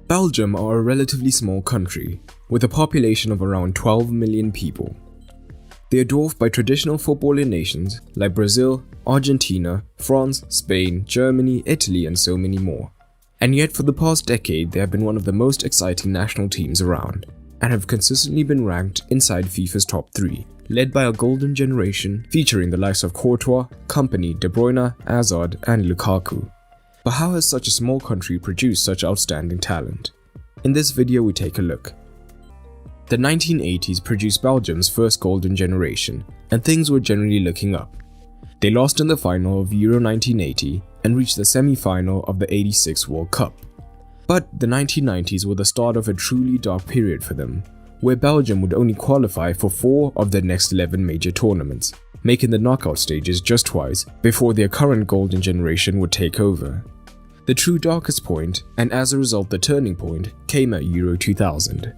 Belgium are a relatively small country, with a population of around 12 million people. They are dwarfed by traditional footballing nations like Brazil, Argentina, France, Spain, Germany, Italy, and so many more. And yet for the past decade they have been one of the most exciting national teams around, and have consistently been ranked inside FIFA's top 3, led by a golden generation featuring the likes of Courtois, Kompany, De Bruyne, Hazard, and Lukaku. But how has such a small country produced such outstanding talent? In this video we take a look. The 1980s produced Belgium's first golden generation, and things were generally looking up. They lost in the final of Euro 1980 and reached the semi-final of the 86 World Cup. But the 1990s were the start of a truly dark period for them, where Belgium would only qualify for 4 of the next 11 major tournaments, making the knockout stages just twice before their current golden generation would take over. The true darkest point, and as a result the turning point, came at Euro 2000.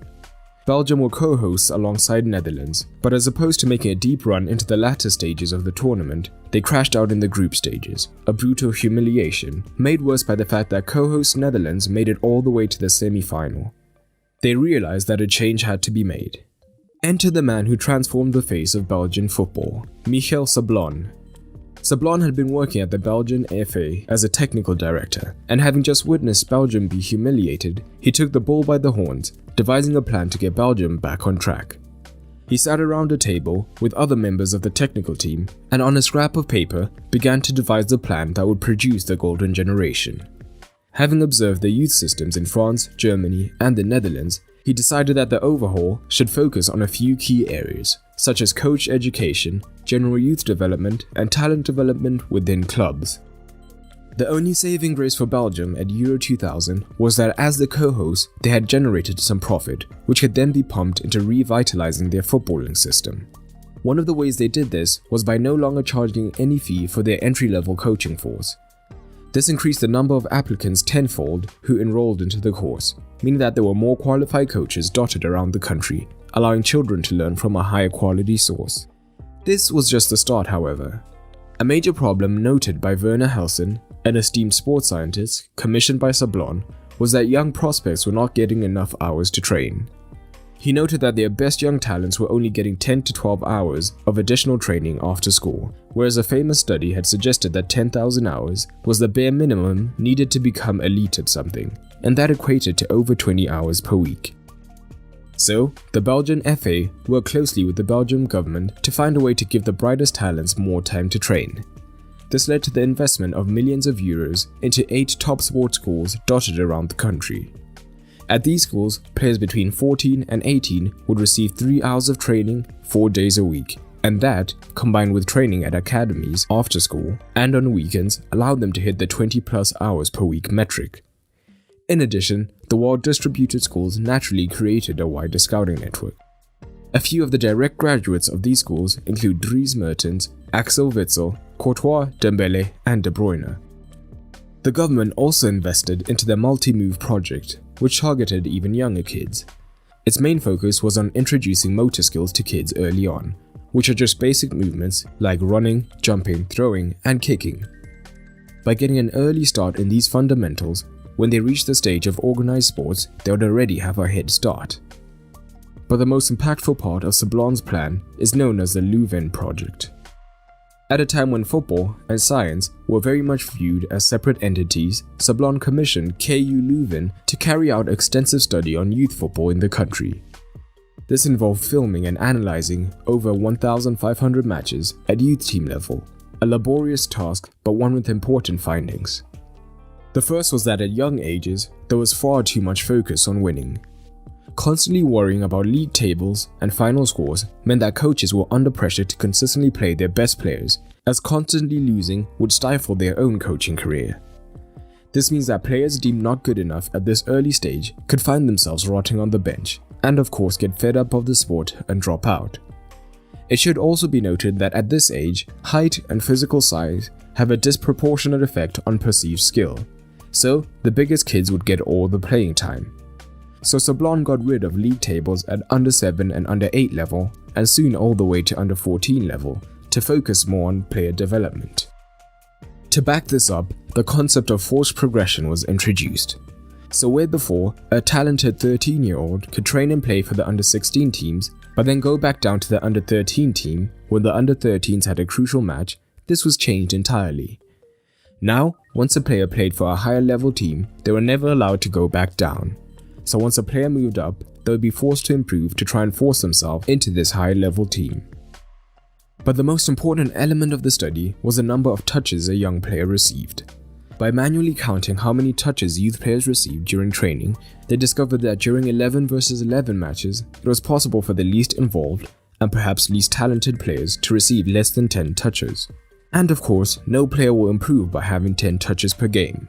Belgium were co-hosts alongside Netherlands, but as opposed to making a deep run into the latter stages of the tournament, they crashed out in the group stages, a brutal humiliation, made worse by the fact that co-host Netherlands made it all the way to the semi-final. They realized that a change had to be made. Enter the man who transformed the face of Belgian football, Michel Sablon. Sablon had been working at the Belgian FA as a technical director, and having just witnessed Belgium be humiliated, he took the bull by the horns, devising a plan to get Belgium back on track. He sat around a table with other members of the technical team and on a scrap of paper began to devise the plan that would produce the golden generation. Having observed the youth systems in France, Germany, and the Netherlands, he decided that the overhaul should focus on a few key areas, such as coach education, general youth development, and talent development within clubs. The only saving grace for Belgium at Euro 2000 was that as the co-hosts, they had generated some profit, which could then be pumped into revitalizing their footballing system. One of the ways they did this was by no longer charging any fee for their entry-level coaching force. This increased the number of applicants tenfold who enrolled into the course, meaning that there were more qualified coaches dotted around the country, allowing children to learn from a higher quality source. This was just the start, however. A major problem noted by Werner Helsen, an esteemed sports scientist commissioned by Sablon, was that young prospects were not getting enough hours to train. He noted that their best young talents were only getting 10 to 12 hours of additional training after school, whereas a famous study had suggested that 10,000 hours was the bare minimum needed to become elite at something, and that equated to over 20 hours per week. So, the Belgian FA worked closely with the Belgian government to find a way to give the brightest talents more time to train. This led to the investment of millions of euros into 8 top sports schools dotted around the country. At these schools, players between 14 and 18 would receive 3 hours of training 4 days a week, and that, combined with training at academies after school and on weekends, allowed them to hit the 20+ hours per week metric. In addition, the well-distributed schools naturally created a wider scouting network. A few of the direct graduates of these schools include Dries Mertens, Axel Witsel, Courtois, Dembele, and De Bruyne. The government also invested into the multi-move project, which targeted even younger kids. Its main focus was on introducing motor skills to kids early on, which are just basic movements like running, jumping, throwing, and kicking. By getting an early start in these fundamentals, when they reach the stage of organized sports, they would already have a head start. But the most impactful part of Sablon's plan is known as the Leuven project. At a time when football and science were very much viewed as separate entities, Sablon commissioned KU Leuven to carry out extensive study on youth football in the country. This involved filming and analyzing over 1,500 matches at youth team level, a laborious task but one with important findings. The first was that at young ages, there was far too much focus on winning. Constantly worrying about league tables and final scores meant that coaches were under pressure to consistently play their best players, as constantly losing would stifle their own coaching career. This means that players deemed not good enough at this early stage could find themselves rotting on the bench, and of course get fed up of the sport and drop out. It should also be noted that at this age, height and physical size have a disproportionate effect on perceived skill, so the biggest kids would get all the playing time. So Sablon got rid of league tables at under 7 and under 8 level, and soon all the way to under 14 level, to focus more on player development. To back this up, the concept of forced progression was introduced. So where before, a talented 13-year-old could train and play for the under-16 teams, but then go back down to the under-13 team when the under-13s had a crucial match, this was changed entirely. Now, once a player played for a higher level team, they were never allowed to go back down. So once a player moved up, they would be forced to improve to try and force themselves into this higher level team. But the most important element of the study was the number of touches a young player received. By manually counting how many touches youth players received during training, they discovered that during 11 versus 11 matches, it was possible for the least involved and perhaps least talented players to receive less than 10 touches. And of course, no player will improve by having 10 touches per game.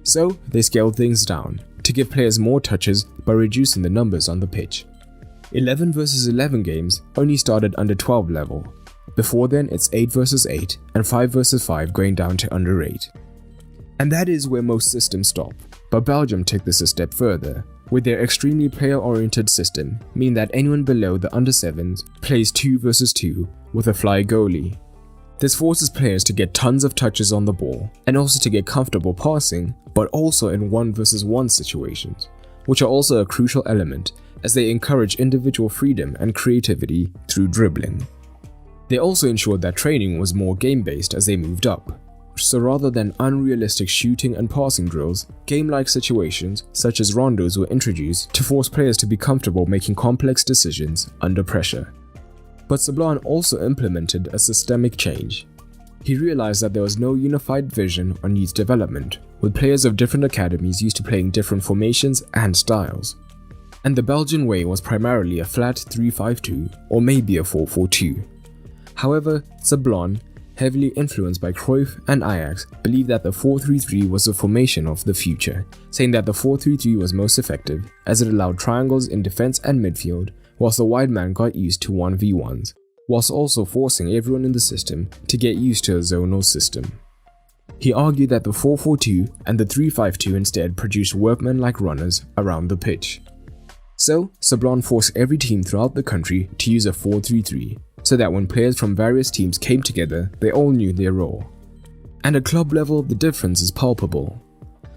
So they scaled things down to give players more touches by reducing the numbers on the pitch. 11 versus 11 games only started under 12 level. Before then, it's 8 versus 8 and 5 versus 5 going down to under 8. And that is where most systems stop, but Belgium took this a step further, with their extremely player-oriented system, meaning that anyone below the under-7s plays 2 versus 2 with a fly goalie. This forces players to get tons of touches on the ball, and also to get comfortable passing, but also in 1 versus 1 situations, which are also a crucial element as they encourage individual freedom and creativity through dribbling. They also ensured that training was more game-based as they moved up. So rather than unrealistic shooting and passing drills, game-like situations such as rondos were introduced to force players to be comfortable making complex decisions under pressure. But Sablon also implemented a systemic change. He realized that there was no unified vision on youth development, with players of different academies used to playing different formations and styles. And the Belgian way was primarily a flat 3-5-2 or maybe a 4-4-2. However, Sablon, heavily influenced by Cruyff and Ajax, believed that the 4-3-3 was the formation of the future, saying that the 4-3-3 was most effective as it allowed triangles in defense and midfield, whilst the wide man got used to 1v1s, whilst also forcing everyone in the system to get used to a zonal system. He argued that the 4-4-2 and the 3-5-2 instead produced workmen-like runners around the pitch. So, Sablon forced every team throughout the country to use a 4-3-3, so that when players from various teams came together, they all knew their role. And at club level, the difference is palpable.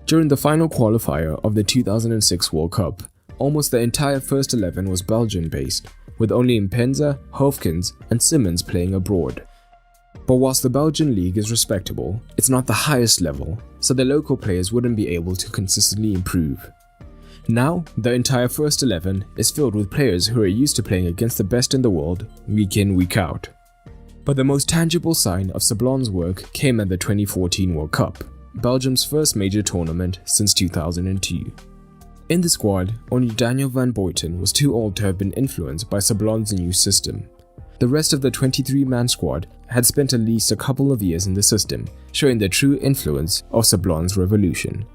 During the final qualifier of the 2006 World Cup, almost the entire first 11 was Belgian-based, with only Mpenza, Hofkins and Simmons playing abroad. But whilst the Belgian league is respectable, it's not the highest level, so the local players wouldn't be able to consistently improve. Now, the entire first 11 is filled with players who are used to playing against the best in the world, week in, week out. But the most tangible sign of Sablon's work came at the 2014 World Cup, Belgium's first major tournament since 2002. In the squad, only Daniel van Buiten was too old to have been influenced by Sablon's new system. The rest of the 23-man squad had spent at least a couple of years in the system, showing the true influence of Sablon's revolution.